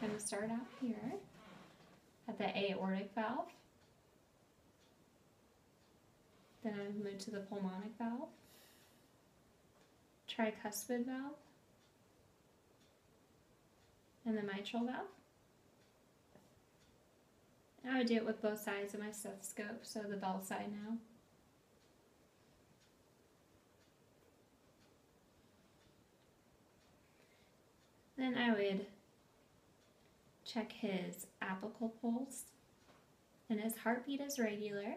I'm going to start out here at the aortic valve. Then I move to the pulmonic valve, tricuspid valve, and the mitral valve. And I would do it with both sides of my stethoscope, so the bell side now. Then I would check his apical pulse, and his heartbeat is regular.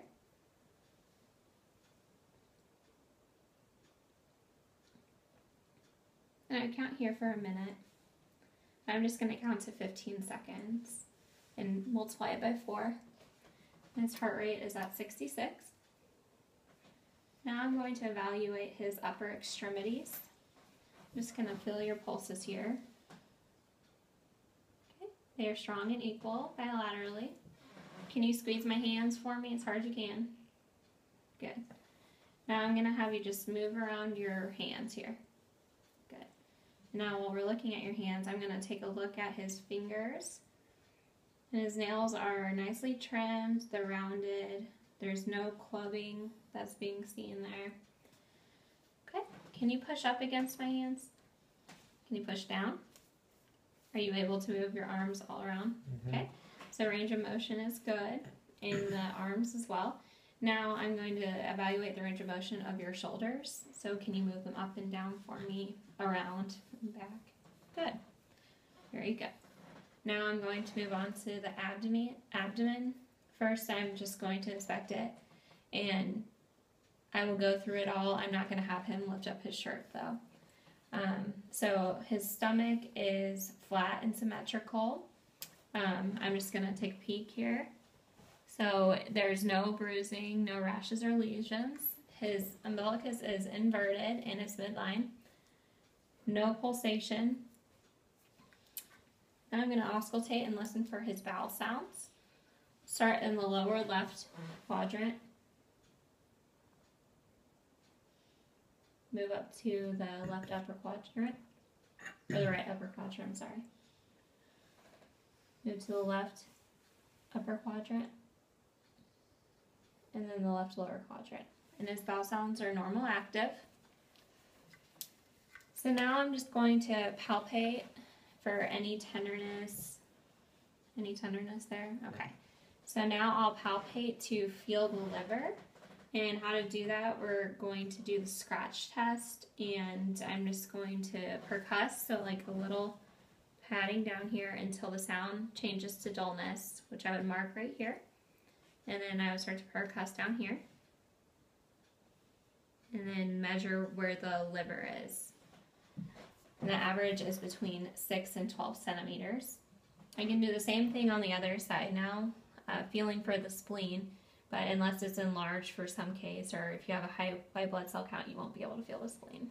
And I count here for a minute. I'm just going to count to 15 seconds and multiply it by 4. And his heart rate is at 66. Now I'm going to evaluate his upper extremities. I'm just going to feel your pulses here. Okay, they are strong and equal bilaterally. Can you squeeze my hands for me as hard as you can? Good. Now I'm going to have you just move around your hands here. Good. Now while we're looking at your hands, I'm going to take a look at his fingers. And his nails are nicely trimmed, they're rounded, there's no clubbing that's being seen there. Okay, can you push up against my hands? Can you push down? Are you able to move your arms all around? Okay, so range of motion is good in the arms as well. Now I'm going to evaluate the range of motion of your shoulders. So can you move them up and down for me, around and back? Good, very good. Now I'm going to move on to the abdomen. First, I'm just going to inspect it, and I will go through it all. I'm not going to have him lift up his shirt, though. So his stomach is flat and symmetrical. I'm just going to take a peek here. So there's no bruising, no rashes or lesions. His umbilicus is inverted in its midline. No pulsation. Now I'm going to auscultate and listen for his vowel sounds. Start in the lower left quadrant. Move up to the left upper quadrant, or the right upper quadrant, I'm sorry. Move to the left upper quadrant, and then the left lower quadrant. And his vowel sounds are normal active. So now I'm just going to palpate for any tenderness there? Okay. So now I'll palpate to feel the liver. And how to do that, we're going to do the scratch test, and I'm just going to percuss, so like a little patting down here until the sound changes to dullness, which I would mark right here. And then I would start to percuss down here. And then measure where the liver is. And the average is between 6 and 12 centimeters. I can do the same thing on the other side now, feeling for the spleen, but unless it's enlarged for some case, or if you have a high white blood cell count, you won't be able to feel the spleen.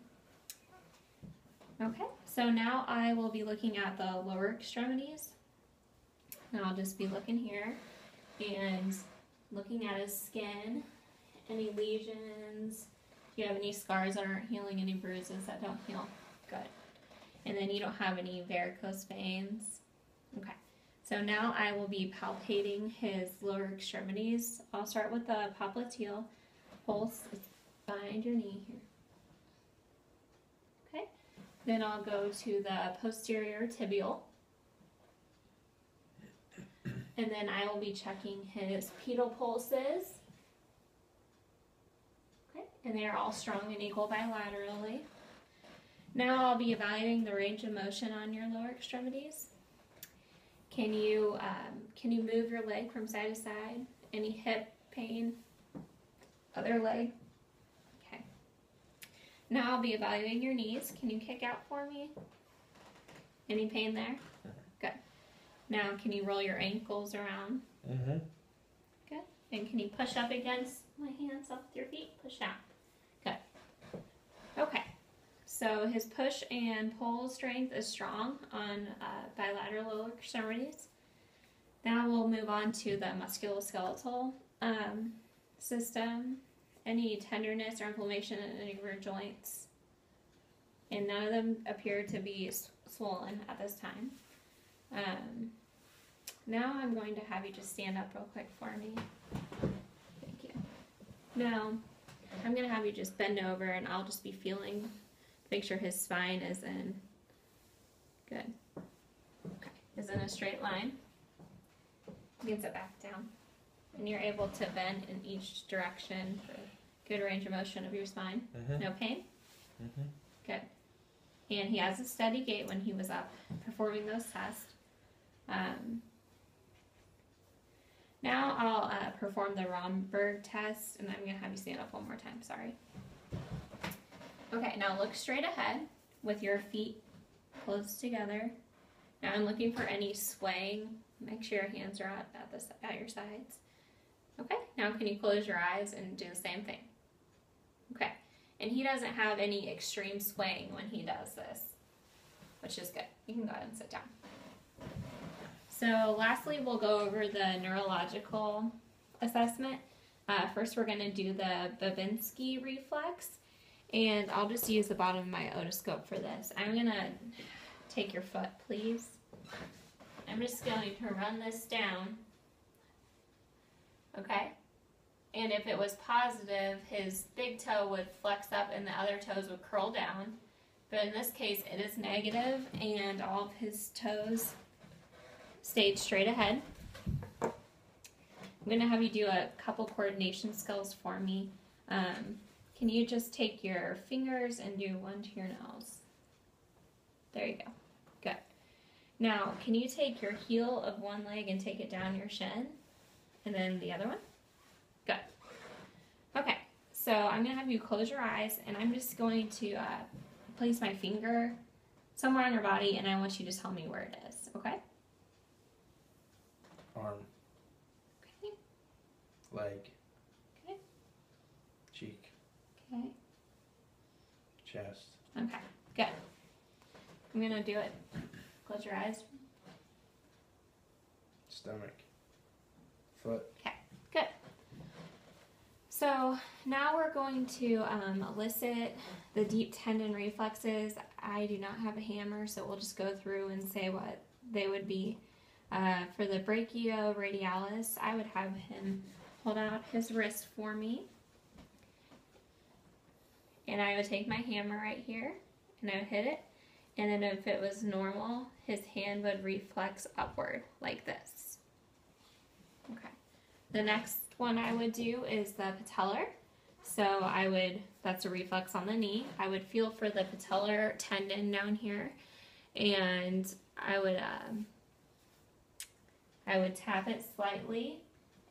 Okay, so now I will be looking at the lower extremities. And I'll just be looking here and looking at his skin, any lesions, if you have any scars that aren't healing, any bruises that don't heal. Good. And then you don't have any varicose veins. Okay, so now I will be palpating his lower extremities. I'll start with the popliteal pulse. It's behind your knee here. Okay, then I'll go to the posterior tibial. And then I will be checking his pedal pulses. Okay, and they are all strong and equal bilaterally. Now I'll be evaluating the range of motion on your lower extremities. Can you move your leg from side to side? Any hip pain? Other leg? Okay. Now I'll be evaluating your knees. Can you kick out for me? Any pain there? Good. Now can you roll your ankles around? Good. And can you push up against my hands off your feet? Push down. Good. Okay. So his push and pull strength is strong on bilateral lower extremities. Now we'll move on to the musculoskeletal system. Any tenderness or inflammation in any of your joints. And none of them appear to be swollen at this time. now I'm going to have you just stand up real quick for me. Thank you. Now, I'm going to have you just bend over and I'll just be feeling, make sure his spine is in, good. Okay, is in a straight line. You can sit back down. And you're able to bend in each direction for good range of motion of your spine. Mm-hmm. No pain? Mm-hmm. Good. And he has a steady gait when he was up performing those tests. Now I'll perform the Romberg test, and I'm going to have you stand up one more time. Sorry. Okay, now look straight ahead with your feet close together. Now I'm looking for any swaying. Make sure your hands are at your sides. Okay, now can you close your eyes and do the same thing? Okay, and he doesn't have any extreme swaying when he does this, which is good. You can go ahead and sit down. So lastly, we'll go over the neurological assessment. First, we're going to do the Babinski reflex, and I'll just use the bottom of my otoscope for this. I'm going to take your foot, please. I'm just going to run this down, okay? And if it was positive, his big toe would flex up and the other toes would curl down. But in this case, it is negative, and all of his toes stayed straight ahead. I'm going to have you do a couple coordination skills for me. Can you just take your fingers and do one to your nose? There you go. Good. Now, can you take your heel of one leg and take it down your shin? And then the other one? Good. Okay, so I'm going to have you close your eyes, and I'm just going to place my finger somewhere on your body, and I want you to tell me where it is, okay? Arm. Okay. Leg. Okay. Cheek. Okay. Chest. Okay, good. I'm going to do it. Close your eyes. Stomach. Foot. Okay, good. So now we're going to elicit the deep tendon reflexes. I do not have a hammer, so we'll just go through and say what they would be. For the brachioradialis, I would have him hold out his wrist for me. And I would take my hammer right here, and I would hit it. And then if it was normal, his hand would reflex upward like this. Okay. The next one I would do is the patellar. So that's a reflex on the knee. I would feel for the patellar tendon down here, and I would tap it slightly,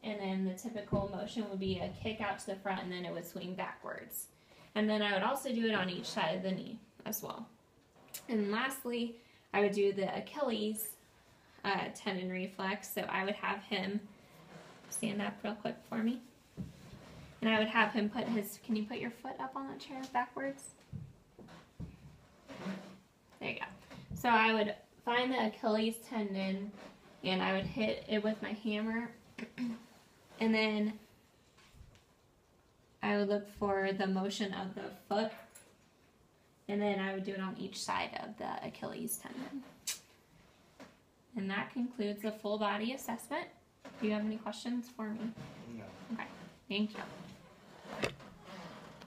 and then the typical motion would be a kick out to the front, and then it would swing backwards. And then I would also do it on each side of the knee as well. And lastly, I would do the Achilles tendon reflex. So I would have him stand up real quick for me. And I would have him can you put your foot up on that chair backwards? There you go. So I would find the Achilles tendon, and I would hit it with my hammer. And then I would look for the motion of the foot. And then I would do it on each side of the Achilles tendon. And that concludes the full body assessment. Do you have any questions for me? No. Okay, thank you.